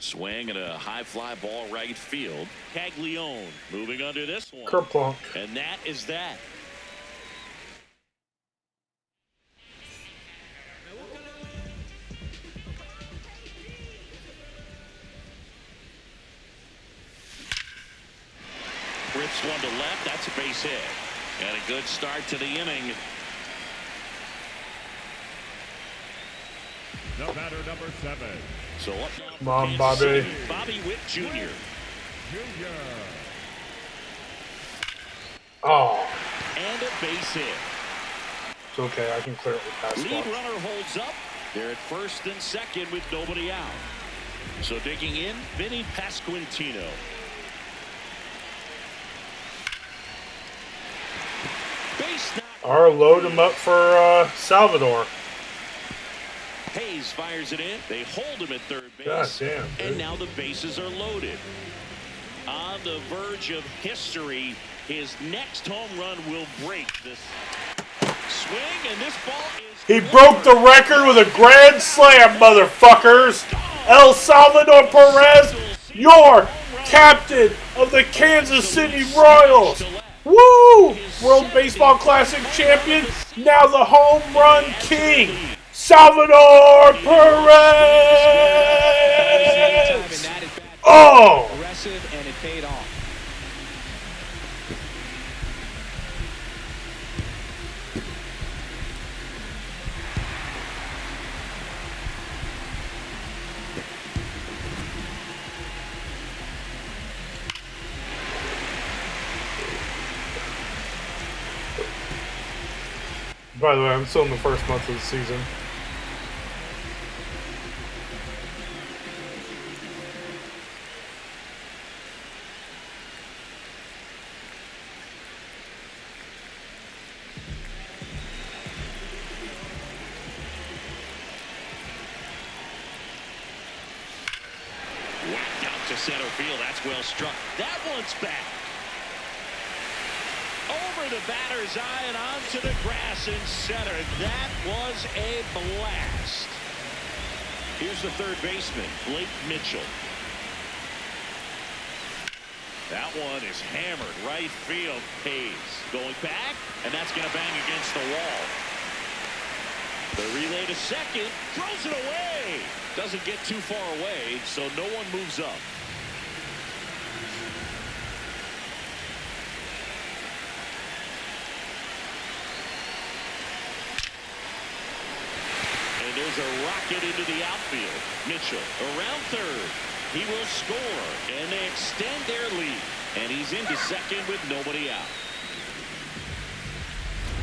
Swing and a high fly ball right field. Caglione moving under this one. Kerplunk. And that is that. Rips one to left. That's a base hit. And a good start to the inning. The batter, number 7. So up now. Come on, Bobby. Bobby Witt Jr. Oh. And a base hit. It's okay. I can clear it with pass. Lead runner holds up. They're at first and second with nobody out. So digging in, Vinny Pasquantino. Base knock. Or load him up for Salvador. Hayes fires it in. They hold him at third base. God damn, dude. And now the bases are loaded. On the verge of history, his next home run will break this swing, and this ball is... He broke the record with a grand slam, motherfuckers! El Salvador Perez, your captain of the Kansas City Royals! Woo! World Baseball Classic champion, now the home run king, Salvador Perez! Oh! Aggressive, and it paid off. By the way, I'm still in the first month of the season. Whacked out to center field. That's well struck. That one's back. Over the batter's eye and onto the grass in center. That was a blast. Here's the third baseman, Blake Mitchell. That one is hammered. Right field. Hayes going back, and that's going to bang against the wall. The relay to second. Throws it away. Doesn't get too far away, so no one moves up. And there's a rocket into the outfield. Mitchell around third. He will score, and they extend their lead. And he's into second with nobody out.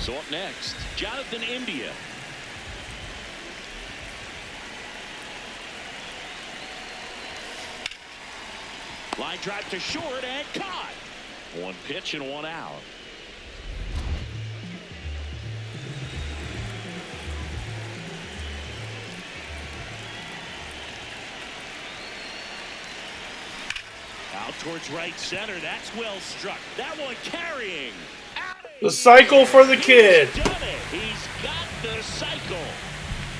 So up next, Jonathan India. Line drive to short and caught. One pitch and one out. Out towards right center. That's well struck. That one carrying. The cycle for the kid. He's done it. He's got the cycle.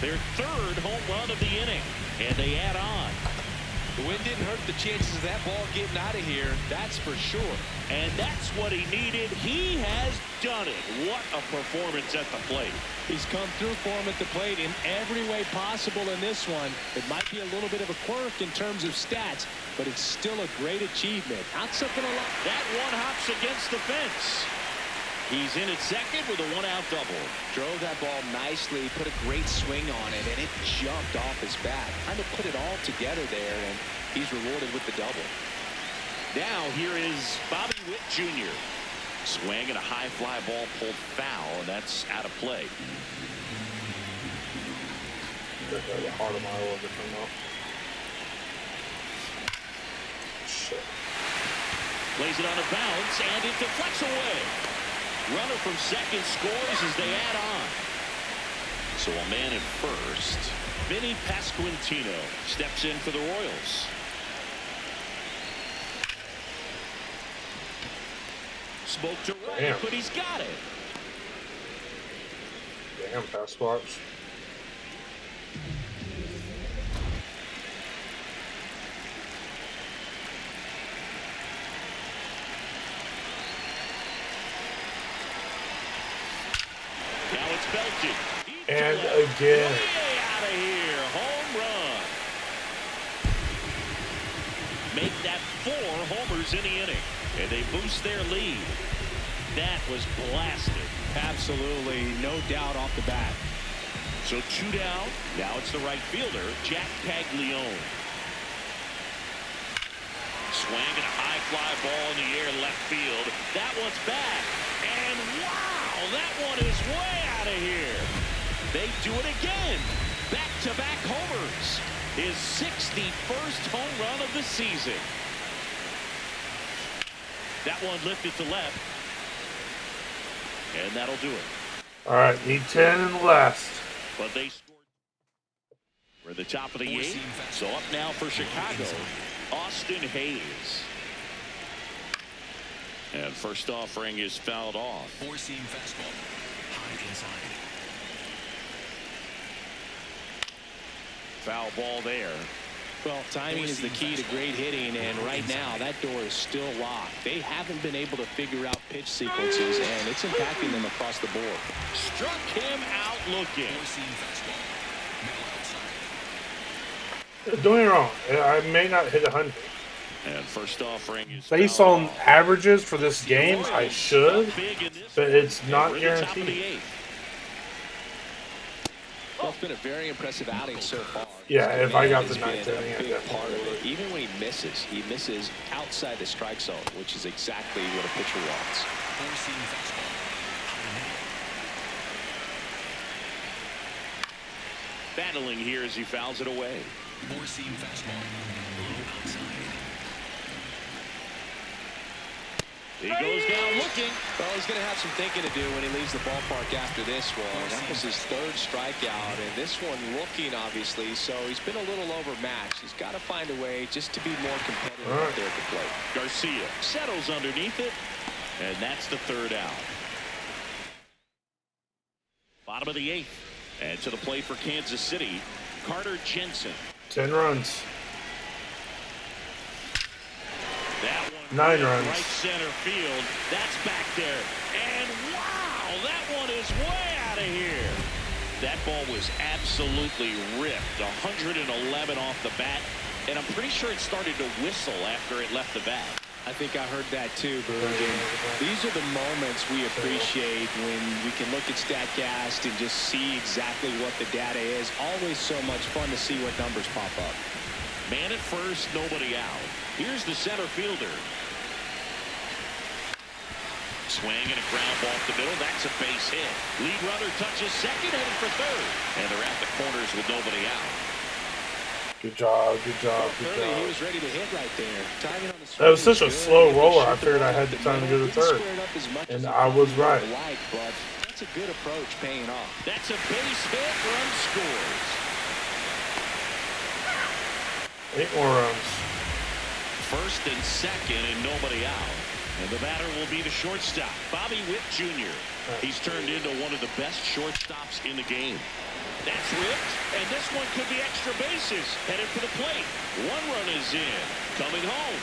Their third home run of the inning. And they add on. The wind didn't hurt the chances of that ball getting out of here, that's for sure. And that's what he needed. He has done it. What a performance at the plate. He's come through for him at the plate in every way possible in this one. It might be a little bit of a quirk in terms of stats, but it's still a great achievement. Not something a lot. That one hops against the fence. He's in at second with a one-out double. Drove that ball nicely, put a great swing on it, and it jumped off his bat. Kind of put it all together there, and he's rewarded with the double. Now here is Bobby Witt Jr. Swing and a high fly ball pulled foul, and that's out of play. The heart of my world to come up. Shit. Plays it on a bounce, and it deflects away. Runner from second scores as they add on. So a man at first. Vinny Pasquantino steps in for the Royals. Spoke to right, Damn. but he's got it. Damn, Pasquatch. Now it's belted. And again. Way out of here. Home run. Make that 4 homers in the inning. And they boost their lead. That was blasted. Absolutely, no doubt off the bat. So 2 down. Now it's the right fielder, Jack Paglione. Swing and a high fly ball in the air left field. That one's back. And wow, that one is way out of here. They do it again. Back-to-back homers. His 61st home run of the season. That one lifted to left. And that'll do it. All right, need 10 and last. But they scored. We're at the top of the 8th. So up now for Chicago, Austin Hayes. And first offering is fouled off. Four-seam fastball. High inside. Foul ball there. Well, timing is the key to great hitting, and right now that door is still locked. They haven't been able to figure out pitch sequences, and it's impacting them across the board. Struck him out looking. Don't get me wrong, I may not hit 100. And first offering is Based on averages for this game, I should, but it's not guaranteed. Well, it's been a very impressive outing so far. Yeah, if I got the Has ninth been a inning, big part of it. Even when he misses outside the strike zone, which is exactly what a pitcher wants. Battling here as he fouls it away. He goes down looking. Well, he's going to have some thinking to do when he leaves the ballpark after this one. That was his third strikeout, and this one looking, obviously, so he's been a little overmatched. He's got to find a way just to be more competitive out there at the plate. Garcia settles underneath it, and that's the third out. Bottom of the eighth, and to the plate for Kansas City, Carter Jensen. 10 runs. That one 9 runs. right center field. That's back there. And wow, that one is way out of here. That ball was absolutely ripped. 111 off the bat. And I'm pretty sure it started to whistle after it left the bat. I think I heard that too, Bergen. These are the moments we appreciate when we can look at StatCast and just see exactly what the data is. Always so much fun to see what numbers pop up. Man at first, nobody out. Here's the center fielder. Swing and a ground ball up the middle. That's a base hit. Lead runner touches second, heading for third. And they're at the corners with nobody out. Good job, good job, good Clearly, he job. was ready to hit right there. Timing on the That was such a good. slow He roller. shoot I the figured I ball had up the time to go to middle. third. Didn't square it up as much And as I was right. Like, but that's a good approach paying off. That's a base hit. Run scores. 8 more runs. First and second and nobody out. And the batter will be the shortstop, Bobby Witt Jr. He's turned into one of the best shortstops in the game. That's ripped, and this one could be extra bases. Headed for the plate. 1 run is in. Coming home.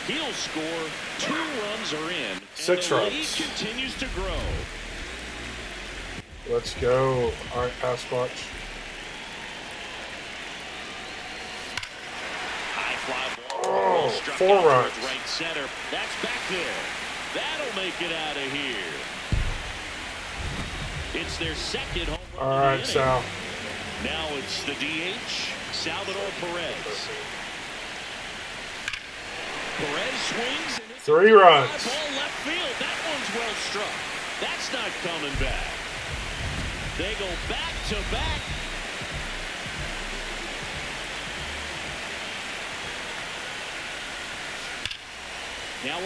He'll score. 2 runs are in. 6 and the runs. lead continues to grow. Let's go. All right, pass watch. High fly ball. Oh, Struck 4 out runs. towards right center. That's back there. That'll make it out of here. It's their second home run. All right, Sal. Now it's the DH, Salvador Perez. Perez swings. And 3 runs. fly ball left field. That one's well struck. That's not coming back. They go back to back. Now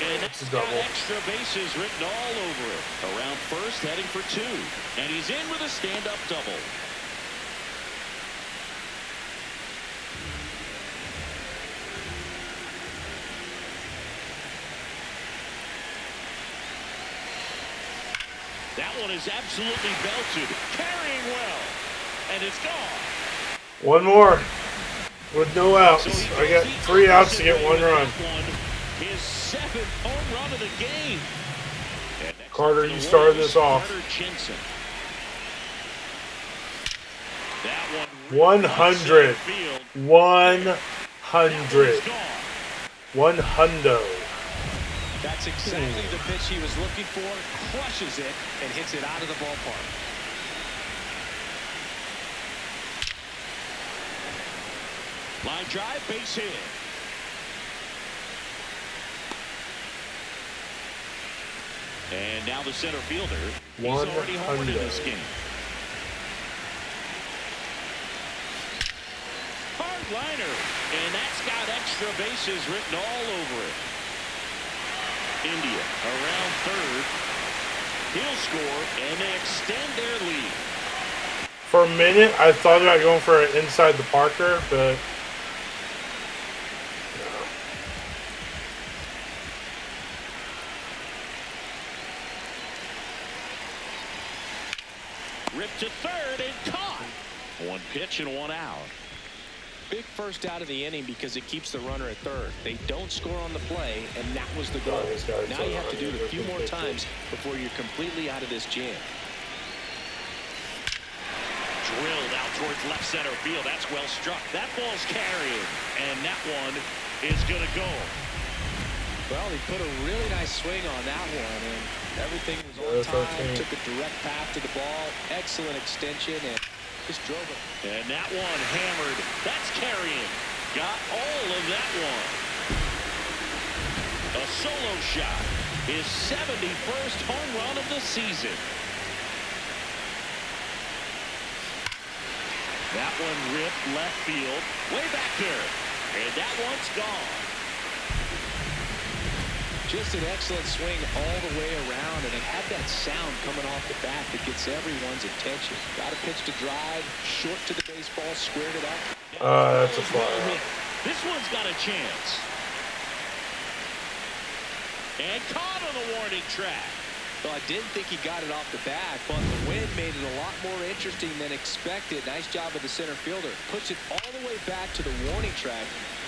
and that's got extra bases written all over it. Around first, heading for 2. And he's in with a stand-up double. That one is absolutely belted. Carrying well. And it's gone. 1 more. With no outs. I got 3 outs to get 1 run. His 7th home run of the game. Carter, you started this off. Carter Jensen. That one 100. 100. 100. That's exactly the pitch he was looking for. Crushes it and hits it out of the ballpark. Line drive, base hit. And now the center fielder. He's already homered in this game. Hard liner. And that's got extra bases written all over it. India around third. He'll score, and they extend their lead. For a minute, I thought about going for an inside the Parker, but Ripped to third and caught. One pitch and one out. Big first out of the inning because it keeps the runner at third. They don't score on the play, and that was the goal. Now you have to do it a few more times before you're completely out of this jam. Drilled out towards left center field. That's well struck. That ball's carrying, and that one is going to go. Well, he put a really nice swing on that one, and everything was on time. Took a direct path to the ball. Excellent extension, and just drove it. And that one hammered. That's carrying. Got all of that one. A solo shot. His 71st home run of the season. That one ripped left field. Way back there. And that one's gone. Just an excellent swing all the way around, and it had that sound coming off the bat that gets everyone's attention. Got a pitch to drive, short to the baseball, squared it up. That's a fly. This one's got a chance. And caught on the warning track. Well, I didn't think he got it off the bat, but the wind made it a lot more interesting than expected. Nice job of the center fielder. Puts it all the way back to the warning track.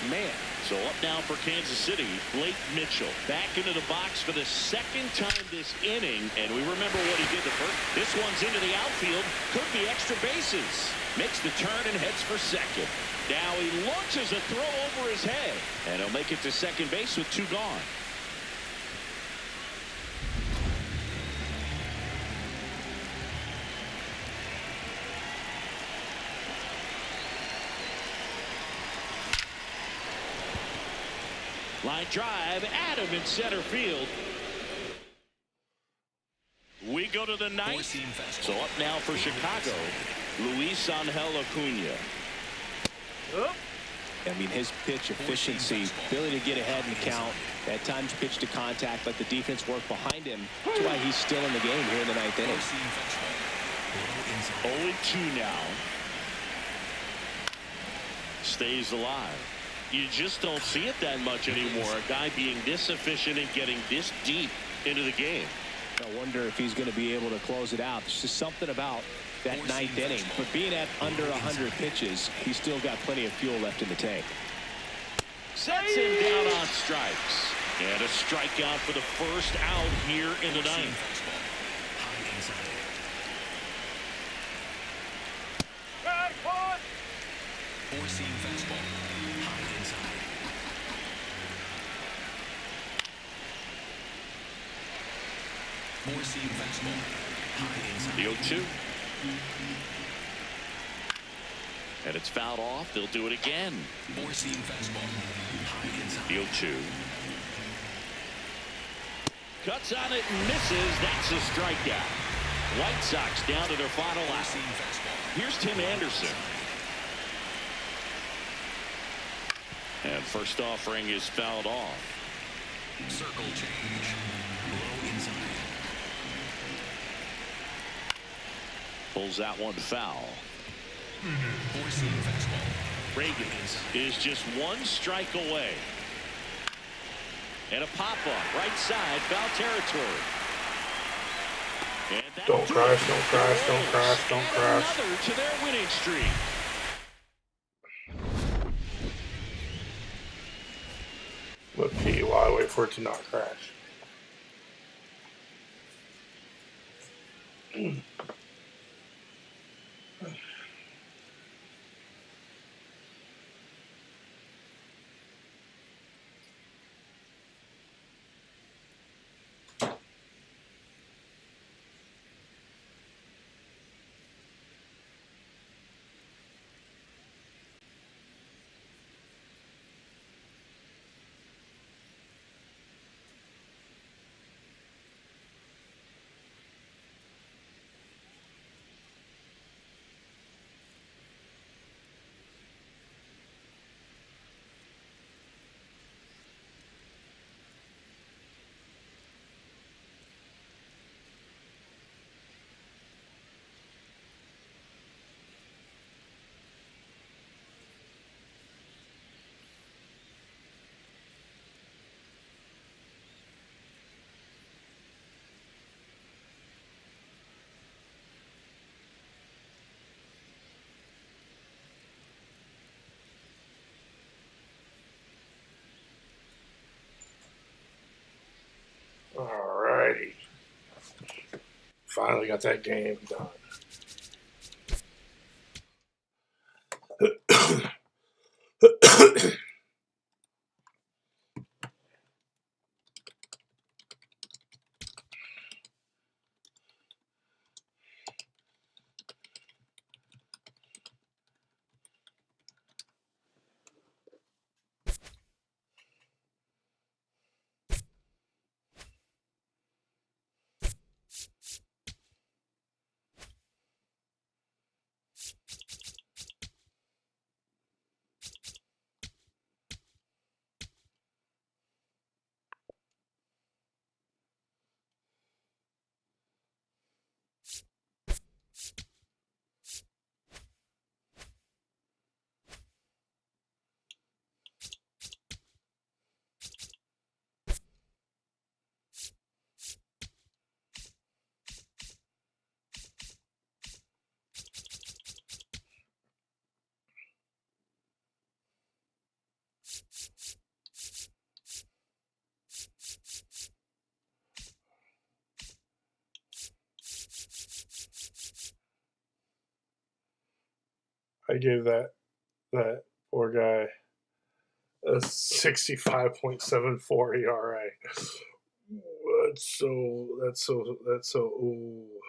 Man. So up now for Kansas City, Blake Mitchell back into the box for the second time this inning. And we remember what he did the first. This one's into the outfield. Could be extra bases. Makes the turn and heads for second. Now he launches a throw over his head. And he'll make it to second base with two gone. Line drive, Adam in center field. We go to the ninth. So up now for Chicago, Luis Angel Acuna. I mean, his pitch efficiency, ability to get ahead in the count, at times pitch to contact, let the defense work behind him. That's why he's still in the game here in the ninth inning. 0-2 now. Stays alive. You just don't see it that much anymore. A guy being this efficient and getting this deep into the game. I wonder if he's going to be able to close it out. There's just something about that ninth inning. But being at under 100 pitches, he's still got plenty of fuel left in the tank. Sets him down on strikes. And a strikeout for the first out here in the ninth. Four-seam fastball. High inside. Four-seam fastball. High inside. The 0-2. And it's fouled off. They'll do it again. Four-seam fastball. High inside. The 0-2. Cuts on it and misses. That's a strikeout. White Sox down to their final out. Here's Tim Anderson. And first offering is fouled off. Circle change. Low inside. Pulls that one foul. Four-seam fastball. Reagan is just one strike away. And a pop-up right side, foul territory. And Don't crash, don't crash, don't crash, don't crash. Another to their winning streak. Look, P, while I wait for it to not crash. Finally got that game done. I gave that poor guy a 65.74 ERA. That's so. Ooh.